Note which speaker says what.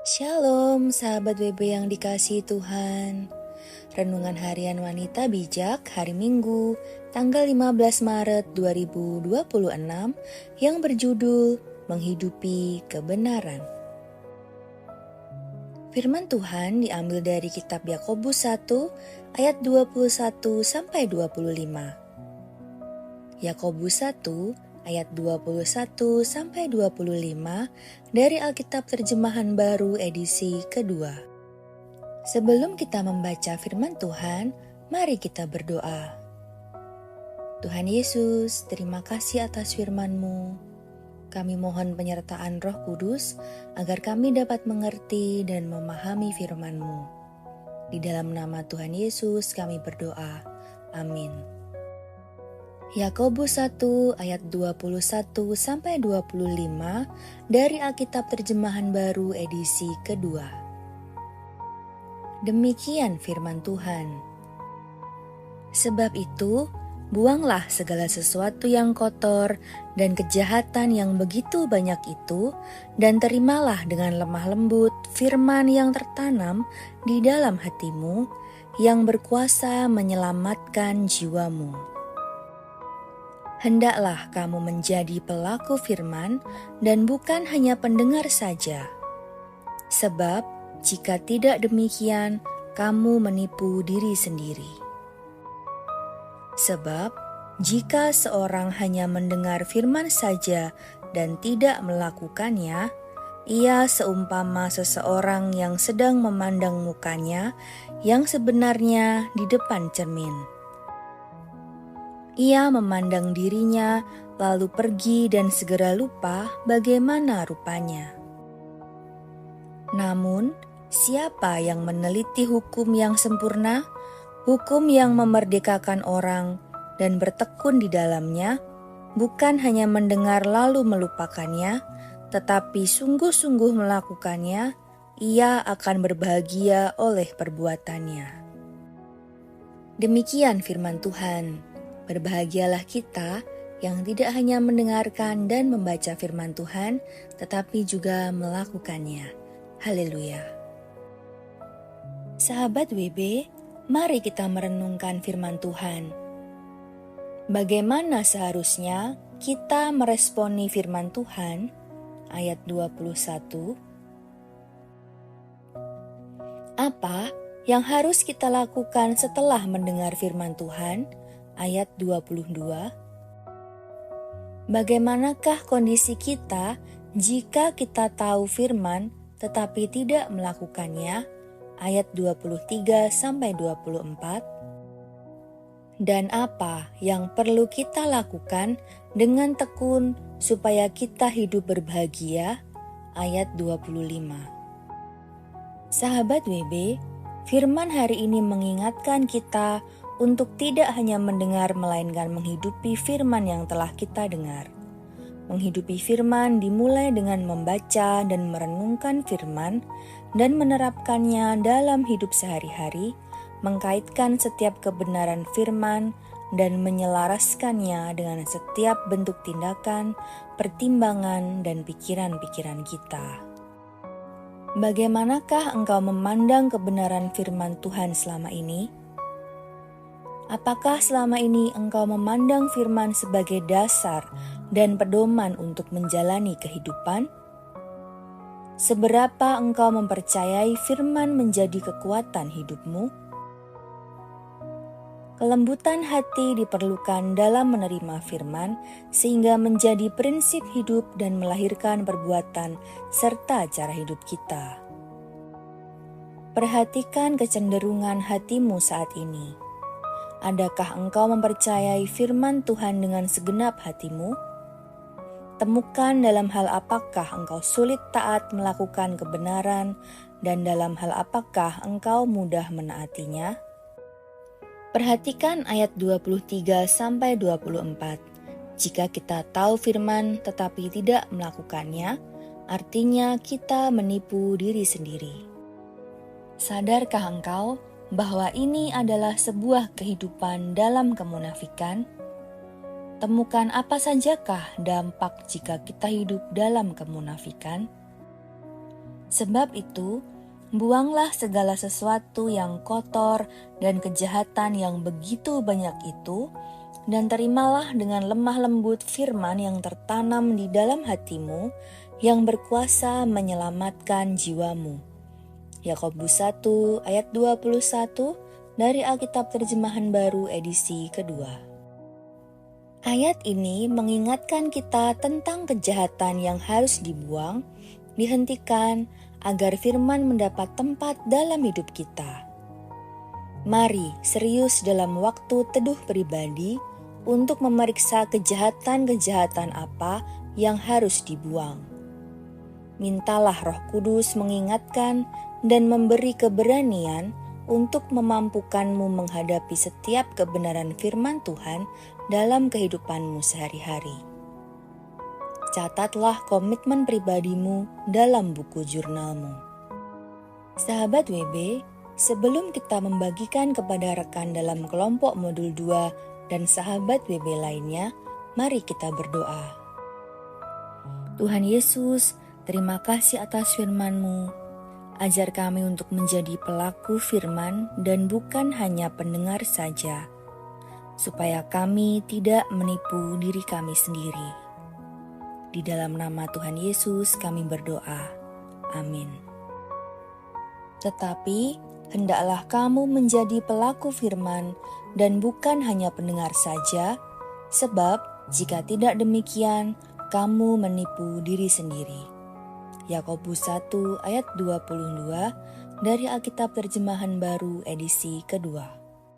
Speaker 1: Shalom sahabat WB yang dikasihi Tuhan. Renungan Harian Wanita Bijak hari Minggu tanggal 15 Maret 2026 yang berjudul Menghidupi Kebenaran. Firman Tuhan diambil dari kitab Yakobus 1 ayat 21 sampai 25. Yakobus 1 ayat 21 sampai 25 dari Alkitab Terjemahan Baru edisi kedua. Sebelum kita membaca firman Tuhan, mari kita berdoa. Tuhan Yesus, terima kasih atas firman-Mu. Kami mohon penyertaan Roh Kudus agar kami dapat mengerti dan memahami firman-Mu. Di dalam nama Tuhan Yesus kami berdoa. Amin. Yakobus 1 ayat 21 sampai 25 dari Alkitab Terjemahan Baru edisi kedua. Demikian firman Tuhan. Sebab itu, buanglah segala sesuatu yang kotor dan kejahatan yang begitu banyak itu, dan terimalah dengan lemah lembut firman yang tertanam di dalam hatimu, yang berkuasa menyelamatkan jiwamu. Hendaklah kamu menjadi pelaku firman dan bukan hanya pendengar saja. Sebab jika tidak demikian, kamu menipu diri sendiri. Sebab jika seorang hanya mendengar firman saja dan tidak melakukannya, ia seumpama seseorang yang sedang memandang mukanya yang sebenarnya di depan cermin. Ia memandang dirinya, lalu pergi dan segera lupa bagaimana rupanya. Namun, siapa yang meneliti hukum yang sempurna, hukum yang memerdekakan orang dan bertekun di dalamnya, bukan hanya mendengar lalu melupakannya, tetapi sungguh-sungguh melakukannya, ia akan berbahagia oleh perbuatannya. Demikian firman Tuhan. Berbahagialah kita yang tidak hanya mendengarkan dan membaca firman Tuhan, tetapi juga melakukannya. Haleluya. Sahabat WB, mari kita merenungkan firman Tuhan. Bagaimana seharusnya kita meresponi firman Tuhan? Ayat 21. Apa yang harus kita lakukan setelah mendengar firman Tuhan? Ayat 22. Bagaimanakah kondisi kita jika kita tahu firman tetapi tidak melakukannya? Ayat 23 sampai 24. Dan apa yang perlu kita lakukan dengan tekun supaya kita hidup berbahagia? Ayat 25. Sahabat WB, firman hari ini mengingatkan kita untuk tidak hanya mendengar melainkan menghidupi firman yang telah kita dengar. Menghidupi firman dimulai dengan membaca dan merenungkan firman dan menerapkannya dalam hidup sehari-hari, mengkaitkan setiap kebenaran firman dan menyelaraskannya dengan setiap bentuk tindakan, pertimbangan, dan pikiran-pikiran kita. Bagaimanakah engkau memandang kebenaran firman Tuhan selama ini? Apakah selama ini engkau memandang firman sebagai dasar dan pedoman untuk menjalani kehidupan? Seberapa engkau mempercayai firman menjadi kekuatan hidupmu? Kelembutan hati diperlukan dalam menerima firman sehingga menjadi prinsip hidup dan melahirkan perbuatan serta cara hidup kita. Perhatikan kecenderungan hatimu saat ini. Adakah engkau mempercayai firman Tuhan dengan segenap hatimu? Temukan dalam hal apakah engkau sulit taat melakukan kebenaran dan dalam hal apakah engkau mudah menaatinya? Perhatikan ayat 23 sampai 24. Jika kita tahu firman tetapi tidak melakukannya, artinya kita menipu diri sendiri. Sadarkah engkau bahwa ini adalah sebuah kehidupan dalam kemunafikan? Temukan apa sajakah dampak jika kita hidup dalam kemunafikan? Sebab itu, buanglah segala sesuatu yang kotor dan kejahatan yang begitu banyak itu, dan terimalah dengan lemah lembut firman yang tertanam di dalam hatimu, yang berkuasa menyelamatkan jiwamu. Yakobus 1 ayat 21 dari Alkitab Terjemahan Baru edisi kedua. Ayat ini mengingatkan kita tentang kejahatan yang harus dibuang, dihentikan, agar firman mendapat tempat dalam hidup kita. Mari serius dalam waktu teduh pribadi untuk memeriksa kejahatan-kejahatan apa yang harus dibuang. Mintalah Roh Kudus mengingatkan dan memberi keberanian untuk memampukanmu menghadapi setiap kebenaran firman Tuhan dalam kehidupanmu sehari-hari. Catatlah komitmen pribadimu dalam buku jurnalmu. Sahabat WB, sebelum kita membagikan kepada rekan dalam kelompok modul 2 dan sahabat WB lainnya, mari kita berdoa. Tuhan Yesus, terima kasih atas firman-Mu. Ajar kami untuk menjadi pelaku firman dan bukan hanya pendengar saja, supaya kami tidak menipu diri kami sendiri. Di dalam nama Tuhan Yesus kami berdoa. Amin. Tetapi, hendaklah kamu menjadi pelaku firman dan bukan hanya pendengar saja, sebab jika tidak demikian, kamu menipu diri sendiri. Yakobus 1 ayat 22 dari Alkitab Terjemahan Baru edisi kedua.